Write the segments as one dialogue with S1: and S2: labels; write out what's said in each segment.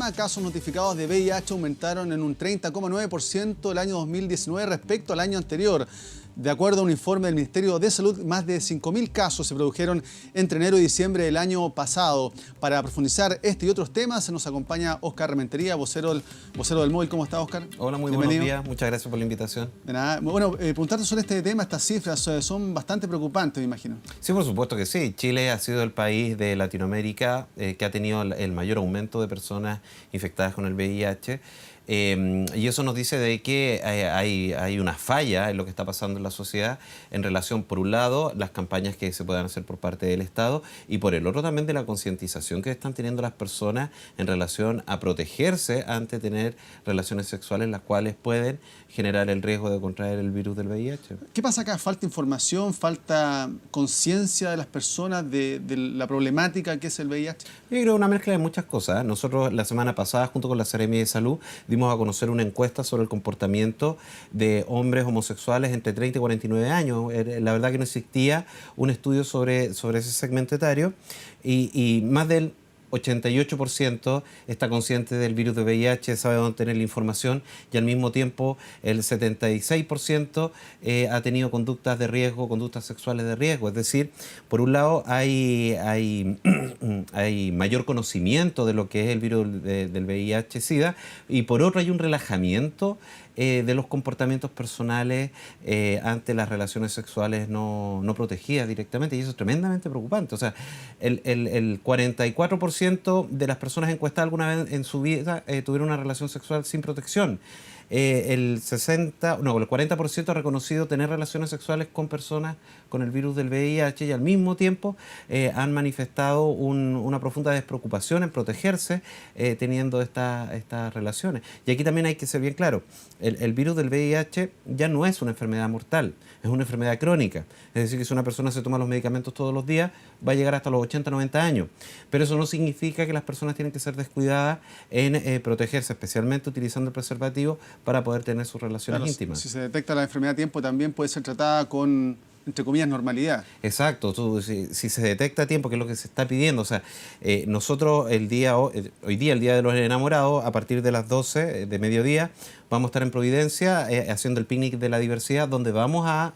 S1: Panamá, casos notificados de VIH aumentaron en un 30,9% el año 2019 respecto al año anterior. De acuerdo a un informe del Ministerio de Salud, más de 5.000 casos se produjeron entre enero y diciembre del año pasado. Para profundizar este y otros temas, nos acompaña Óscar Rementería, vocero del Móvil. ¿Cómo está, Óscar?
S2: Hola, muy buenos días. Muchas gracias por la invitación.
S1: De nada. Bueno, preguntarte sobre este tema, estas cifras son bastante preocupantes, me imagino.
S2: Sí, por supuesto que sí. Chile ha sido el país de Latinoamérica que ha tenido el mayor aumento de personas infectadas con el VIH. Y eso nos dice de que hay una falla en lo que está pasando en la sociedad en relación, por un lado, las campañas que se puedan hacer por parte del Estado y por el otro también de la concientización que están teniendo las personas en relación a protegerse ante tener relaciones sexuales las cuales pueden generar el riesgo de contraer el virus del VIH.
S1: ¿Qué pasa acá? ¿Falta información? ¿Falta conciencia de las personas de la problemática que es el VIH?
S2: Yo creo una mezcla de muchas cosas. Nosotros la semana pasada, junto con la Seremi de Salud, dimos a conocer una encuesta sobre el comportamiento de hombres homosexuales entre 30 y 49 años. La verdad que no existía un estudio sobre ese segmento etario y más del 88% está consciente del virus de VIH, sabe dónde tener la información y al mismo tiempo el 76% ha tenido conductas de riesgo, conductas sexuales de riesgo. Es decir, por un lado hay mayor conocimiento de lo que es el virus del VIH-Sida y por otro hay un relajamiento de los comportamientos personales ante las relaciones sexuales no protegidas directamente, y eso es tremendamente preocupante. O sea, el 44% de las personas encuestadas alguna vez en su vida tuvieron una relación sexual sin protección. El 40% ha reconocido tener relaciones sexuales con personas con el virus del VIH y al mismo tiempo han manifestado una profunda despreocupación en protegerse teniendo estas relaciones. Y aquí también hay que ser bien claro, el virus del VIH ya no es una enfermedad mortal, es una enfermedad crónica. Es decir, que si una persona se toma los medicamentos todos los días, va a llegar hasta los 80, 90 años. Pero eso no significa que las personas tienen que ser descuidadas en protegerse, especialmente utilizando el preservativo para poder tener sus relaciones íntimas.
S1: Si se detecta la enfermedad a tiempo, también puede ser tratada con, entre comillas, normalidad.
S2: Exacto, si se detecta a tiempo, que es lo que se está pidiendo. O sea, nosotros hoy día, el Día de los Enamorados, a partir de las 12 de mediodía, vamos a estar en Providencia haciendo el picnic de la diversidad, donde vamos a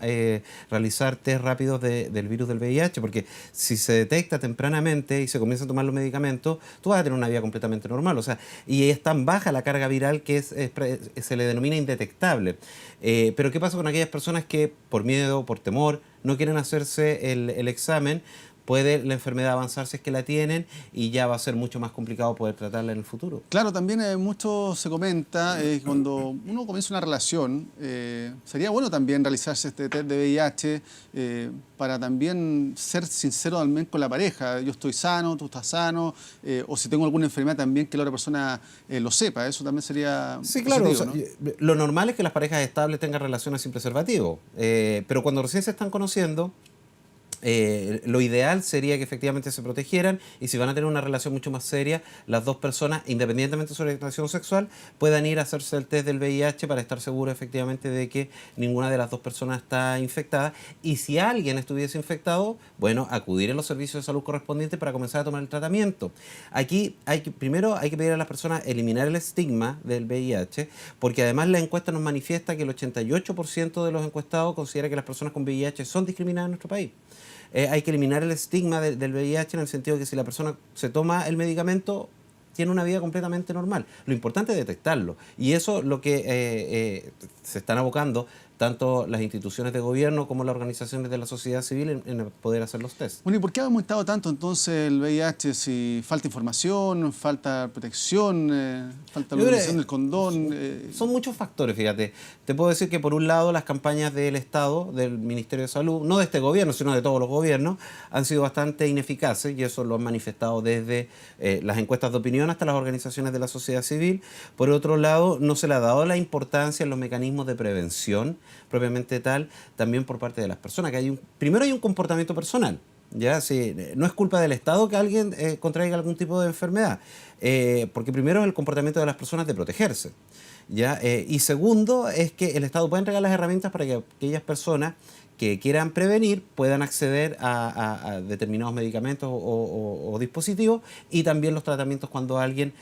S2: realizar test rápidos del virus del VIH, porque si se detecta tempranamente y se comienza a tomar los medicamentos, tú vas a tener una vida completamente normal. O sea, y es tan baja la carga viral que se le denomina indetectable. Pero ¿qué pasa con aquellas personas que por miedo, por temor, no quieren hacerse el examen? Puede la enfermedad avanzar si es que la tienen y ya va a ser mucho más complicado poder tratarla en el futuro.
S1: Claro, también mucho se comenta cuando uno comienza una relación, sería bueno también realizarse este test de VIH para también ser sincero también con la pareja. Yo estoy sano, tú estás sano, o si tengo alguna enfermedad también que la otra persona lo sepa. Eso también sería
S2: sí, claro.
S1: positivo,
S2: ¿no? Lo normal es que las parejas estables tengan relaciones sin preservativo, pero cuando recién se están conociendo, lo ideal sería que efectivamente se protegieran y si van a tener una relación mucho más seria, las dos personas, independientemente de su orientación sexual, puedan ir a hacerse el test del VIH para estar seguros efectivamente de que ninguna de las dos personas está infectada y si alguien estuviese infectado, bueno, acudir a los servicios de salud correspondientes para comenzar a tomar el tratamiento. Aquí primero hay que pedir a las personas eliminar el estigma del VIH, porque además la encuesta nos manifiesta que el 88% de los encuestados considera que las personas con VIH son discriminadas en nuestro país. Hay que eliminar el estigma del VIH en el sentido de que si la persona se toma el medicamento, tiene una vida completamente normal. Lo importante es detectarlo. Y eso es lo que se están abocando tanto las instituciones de gobierno como las organizaciones de la sociedad civil en poder hacer los test.
S1: Bueno, ¿y por qué ha aumentado tanto entonces el VIH? Si falta información, falta protección, falta la utilización del condón.
S2: Son muchos factores, fíjate. Te puedo decir que por un lado las campañas del Estado, del Ministerio de Salud, no de este gobierno, sino de todos los gobiernos, han sido bastante ineficaces y eso lo han manifestado desde las encuestas de opinión hasta las organizaciones de la sociedad civil. Por otro lado, no se le ha dado la importancia en los mecanismos de prevención propiamente tal, también por parte de las personas. Primero hay un comportamiento personal. ¿ya? Sí, no es culpa del Estado que alguien contraiga algún tipo de enfermedad, porque primero es el comportamiento de las personas de protegerse, ¿ya? Y segundo es que el Estado puede entregar las herramientas para que aquellas personas que quieran prevenir puedan acceder a determinados medicamentos o dispositivos, y también los tratamientos cuando alguien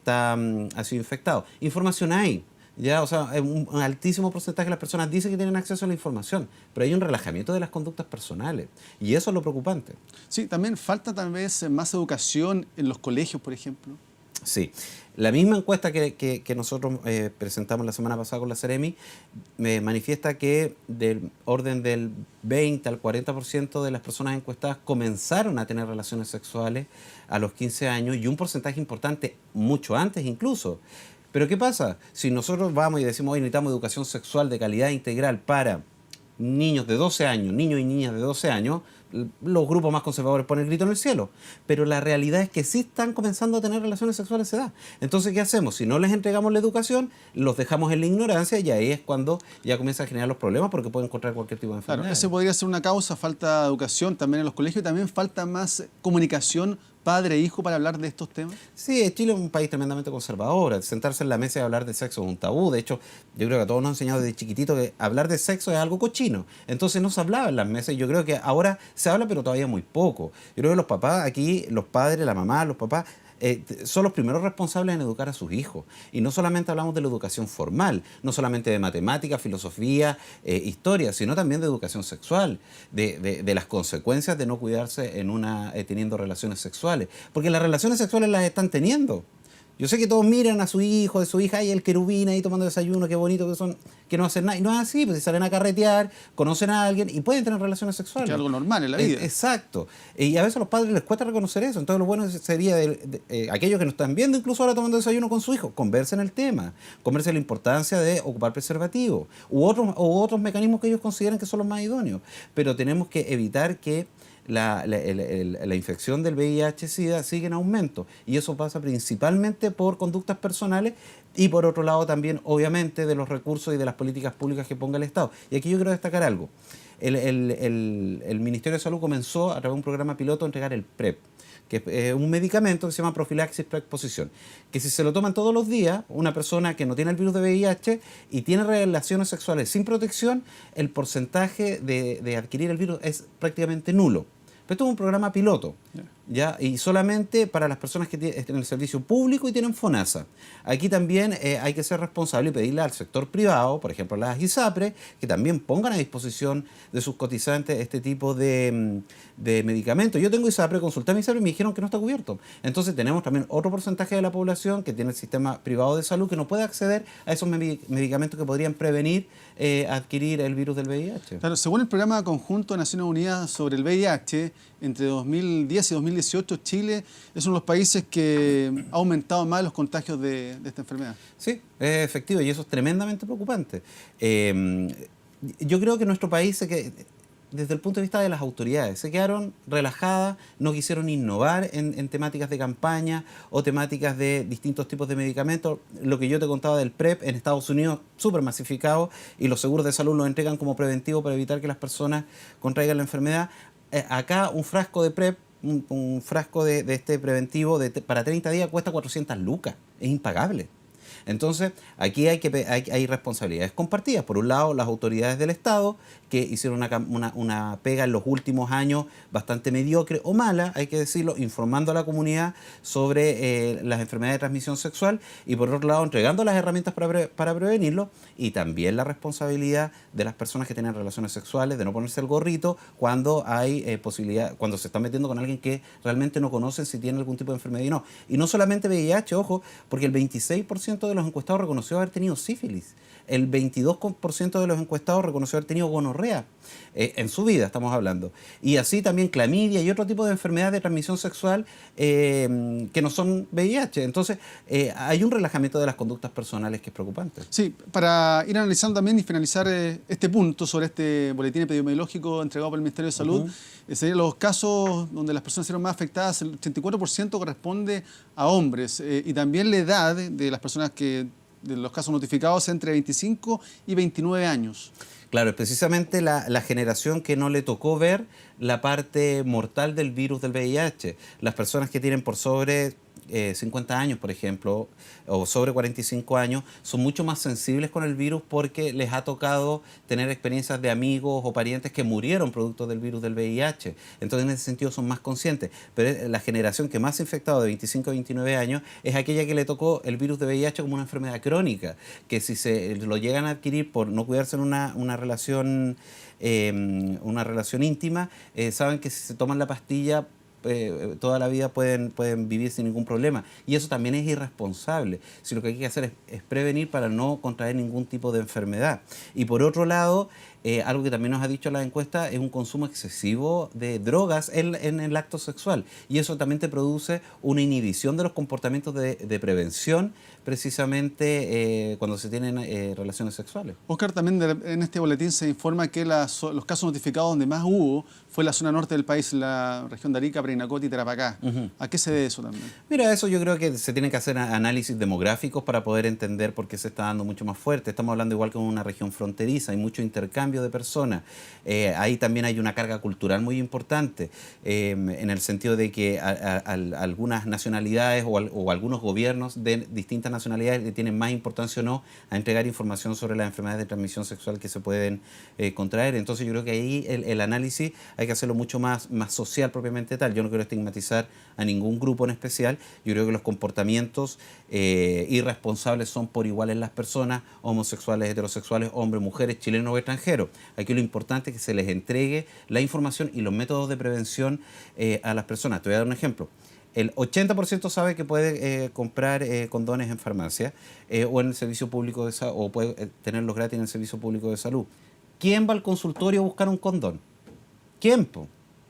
S2: ha sido infectado. Información hay. Ya, o sea, un altísimo porcentaje de las personas dicen que tienen acceso a la información, pero hay un relajamiento de las conductas personales, y eso es lo preocupante.
S1: Sí, también falta tal vez más educación en los colegios, por ejemplo.
S2: Sí, la misma encuesta que nosotros presentamos la semana pasada con la Seremi manifiesta que del orden del 20 al 40% de las personas encuestadas comenzaron a tener relaciones sexuales a los 15 años, y un porcentaje importante mucho antes incluso. Pero ¿qué pasa? Si nosotros vamos y decimos, hoy necesitamos educación sexual de calidad integral para niños de 12 años, niños y niñas de 12 años, los grupos más conservadores ponen el grito en el cielo. Pero la realidad es que sí están comenzando a tener relaciones sexuales a esa edad. Entonces, ¿qué hacemos? Si no les entregamos la educación, los dejamos en la ignorancia, y ahí es cuando ya comienzan a generar los problemas, porque pueden encontrar cualquier tipo de enfermedad.
S1: Claro, ese podría ser una causa, falta de educación también en los colegios, y también falta más comunicación padre-hijo para hablar de estos temas.
S2: Sí, Chile es un país tremendamente conservador. Sentarse en la mesa y hablar de sexo es un tabú. De hecho, yo creo que a todos nos han enseñado desde chiquitito que hablar de sexo es algo cochino. Entonces no se hablaba en las mesas, y yo creo que ahora se habla, pero todavía muy poco. Yo creo que los papás aquí, los padres, la mamá, los papás, son los primeros responsables en educar a sus hijos. Y no solamente hablamos de la educación formal, no solamente de matemáticas, filosofía, historia, sino también de educación sexual, de las consecuencias de no cuidarse teniendo relaciones sexuales. Porque las relaciones sexuales las están teniendo. Yo sé que todos miran a su hijo, de su hija, y el querubín ahí tomando desayuno, qué bonito que son, que no hacen nada. Y no es así, pues salen a carretear, conocen a alguien y pueden tener relaciones sexuales.
S1: Que es algo normal en la vida.
S2: Exacto. Y a veces a los padres les cuesta reconocer eso. Entonces lo bueno sería aquellos que nos están viendo incluso ahora tomando desayuno con su hijo, conversen el tema, conversen la importancia de ocupar preservativo u otros mecanismos que ellos consideren que son los más idóneos. Pero tenemos que evitar que la infección del VIH-Sida sigue en aumento, y eso pasa principalmente por conductas personales, y por otro lado también obviamente de los recursos y de las políticas públicas que ponga el Estado. Y aquí yo quiero destacar algo. El Ministerio de Salud comenzó a través de un programa piloto a entregar el PrEP, que es un medicamento que se llama profilaxis preexposición, que si se lo toman todos los días, una persona que no tiene el virus de VIH y tiene relaciones sexuales sin protección, el porcentaje de adquirir el virus es prácticamente nulo. Pero esto es un programa piloto, ¿ya? Y solamente para las personas que estén en el servicio público y tienen FONASA. Aquí también hay que ser responsable y pedirle al sector privado, por ejemplo a las ISAPRE, que también pongan a disposición de sus cotizantes este tipo de medicamentos. Yo tengo ISAPRE, consulté a mi ISAPRE y me dijeron que no está cubierto. Entonces tenemos también otro porcentaje de la población que tiene el sistema privado de salud que no puede acceder a esos medicamentos que podrían prevenir adquirir el virus del VIH.
S1: Claro, según el programa conjunto de Naciones Unidas sobre el VIH, entre 2010 y 2018 Chile es uno de los países que ha aumentado más los contagios de esta enfermedad.
S2: Sí, es efectivo, y eso es tremendamente preocupante. Yo creo que nuestro país, desde el punto de vista de las autoridades, se quedaron relajadas, no quisieron innovar en temáticas de campaña o temáticas de distintos tipos de medicamentos. Lo que yo te contaba del PrEP en Estados Unidos, súper masificado, y los seguros de salud lo entregan como preventivo para evitar que las personas contraigan la enfermedad. Acá un frasco de PrEP, un frasco de este preventivo para 30 días cuesta 400 lucas, es impagable. Entonces, aquí hay responsabilidades compartidas. Por un lado, las autoridades del Estado, que hicieron una pega en los últimos años bastante mediocre o mala, hay que decirlo, informando a la comunidad sobre las enfermedades de transmisión sexual, y por otro lado, entregando las herramientas para prevenirlo, y también la responsabilidad de las personas que tienen relaciones sexuales, de no ponerse el gorrito cuando hay posibilidad, cuando se están metiendo con alguien que realmente no conocen si tiene algún tipo de enfermedad y no. Y no solamente VIH, ojo, porque el 26% de los encuestados reconoció haber tenido sífilis. El 22% de los encuestados reconoció haber tenido gonorrea en su vida, estamos hablando. Y así también clamidia y otro tipo de enfermedades de transmisión sexual que no son VIH. Entonces, hay un relajamiento de las conductas personales que es preocupante.
S1: Sí, para ir analizando también y finalizar este punto sobre este boletín epidemiológico entregado por el Ministerio de Salud, serían los casos donde las personas fueron más afectadas, el 84% corresponde a hombres, y también la edad de las personas que de los casos notificados entre 25 y 29 años.
S2: Claro, es precisamente la generación que no le tocó ver la parte mortal del virus del VIH. Las personas que tienen por sobre 50 años, por ejemplo, o sobre 45 años, son mucho más sensibles con el virus porque les ha tocado tener experiencias de amigos o parientes que murieron producto del virus del VIH. Entonces, en ese sentido, son más conscientes. Pero la generación que más se ha infectado de 25 a 29 años es aquella que le tocó el virus de VIH como una enfermedad crónica, que si se lo llegan a adquirir por no cuidarse en una relación íntima, saben que si se toman la pastilla, toda la vida pueden vivir sin ningún problema. Y eso también es irresponsable. Si lo que hay que hacer es prevenir para no contraer ningún tipo de enfermedad. Y por otro lado, algo que también nos ha dicho la encuesta es un consumo excesivo de drogas en el acto sexual. Y eso también te produce una inhibición de los comportamientos de prevención, precisamente cuando se tienen relaciones sexuales.
S1: Oscar, también en este boletín se informa que los casos notificados donde más hubo fue en la zona norte del país, la región de Arica, Parinacota y Tarapacá. ¿A qué se debe eso también?
S2: Mira, eso yo creo que se tienen que hacer análisis demográficos para poder entender por qué se está dando mucho más fuerte. Estamos hablando igual que en una región fronteriza, hay mucho intercambio de personas. Ahí también hay una carga cultural muy importante, en el sentido de que algunas nacionalidades o algunos gobiernos de distintas nacionalidades le tienen más importancia o no a entregar información sobre las enfermedades de transmisión sexual que se pueden contraer. Entonces yo creo que ahí el análisis hay que hacerlo mucho más social propiamente tal. Yo no quiero estigmatizar a ningún grupo en especial. Yo creo que los comportamientos irresponsables son por igual en las personas, homosexuales, heterosexuales, hombres, mujeres, chilenos o extranjeros. Aquí lo importante es que se les entregue la información y los métodos de prevención a las personas. Te voy a dar un ejemplo. El 80% sabe que puede comprar condones en farmacia o en el servicio público de salud, o puede tenerlos gratis en el servicio público de salud. ¿Quién va al consultorio a buscar un condón? ¿Quién, po?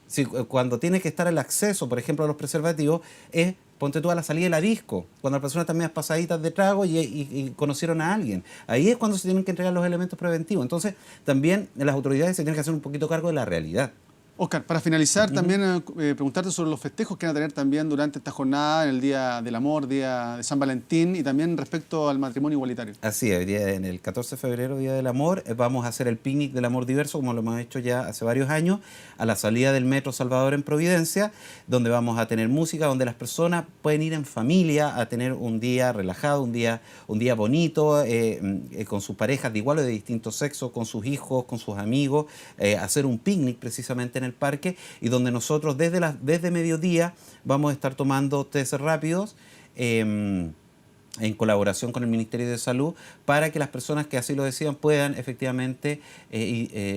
S2: Si, cuando tiene que estar el acceso, por ejemplo, a los preservativos, es, ponte tú, a la salida de la disco, cuando las personas están medias pasaditas de trago y conocieron a alguien. Ahí es cuando se tienen que entregar los elementos preventivos. Entonces, también las autoridades se tienen que hacer un poquito cargo de la realidad.
S1: Oscar, para finalizar, también preguntarte sobre los festejos que van a tener también durante esta jornada, en el Día del Amor, Día de San Valentín, y también respecto al matrimonio igualitario.
S2: Así es, en el 14 de febrero, Día del Amor, vamos a hacer el picnic del amor diverso, como lo hemos hecho ya hace varios años, a la salida del Metro Salvador en Providencia, donde vamos a tener música, donde las personas pueden ir en familia a tener un día relajado, un día bonito, con sus parejas de igual o de distinto sexo, con sus hijos, con sus amigos, hacer un picnic precisamente en el parque, y donde nosotros desde mediodía vamos a estar tomando test rápidos en colaboración con el Ministerio de Salud, para que las personas que así lo decidan puedan efectivamente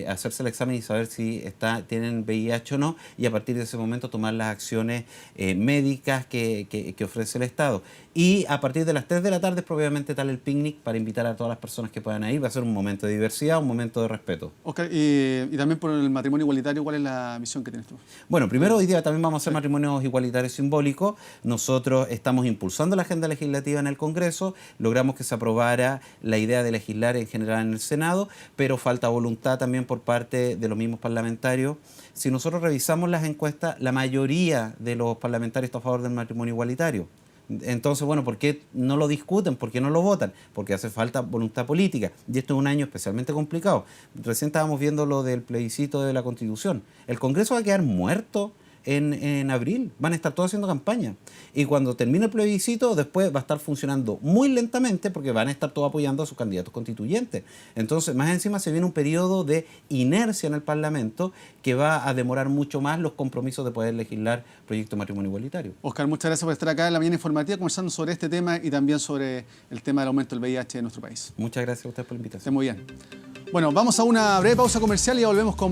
S2: hacerse el examen y saber si tienen VIH o no, y a partir de ese momento tomar las acciones médicas que ofrece el Estado. Y a partir de las 3 de la tarde probablemente tal el picnic para invitar a todas las personas que puedan ir. Va a ser un momento de diversidad, un momento de respeto.
S1: Oscar, y también por el matrimonio igualitario, ¿cuál es la visión que tienes tú?
S2: Bueno, primero hoy día también vamos a hacer matrimonios igualitarios simbólicos. Nosotros estamos impulsando la agenda legislativa en el Congreso, logramos que se aprobara la idea de legislar en general en el Senado, pero falta voluntad también por parte de los mismos parlamentarios. Si nosotros revisamos las encuestas, la mayoría de los parlamentarios está a favor del matrimonio igualitario. Entonces, bueno, ¿por qué no lo discuten? ¿Por qué no lo votan? Porque hace falta voluntad política. Y esto es un año especialmente complicado. Recién estábamos viendo lo del plebiscito de la Constitución. El Congreso va a quedar muerto en abril. Van a estar todos haciendo campaña. Y cuando termine el plebiscito, después va a estar funcionando muy lentamente porque van a estar todos apoyando a sus candidatos constituyentes. Entonces, más encima se viene un periodo de inercia en el Parlamento que va a demorar mucho más los compromisos de poder legislar proyecto de matrimonio igualitario.
S1: Oscar, muchas gracias por estar acá en la mañana informativa conversando sobre este tema y también sobre el tema del aumento del VIH en nuestro país.
S2: Muchas gracias a ustedes por la invitación.
S1: Esté muy bien. Bueno, vamos a una breve pausa comercial y ya volvemos con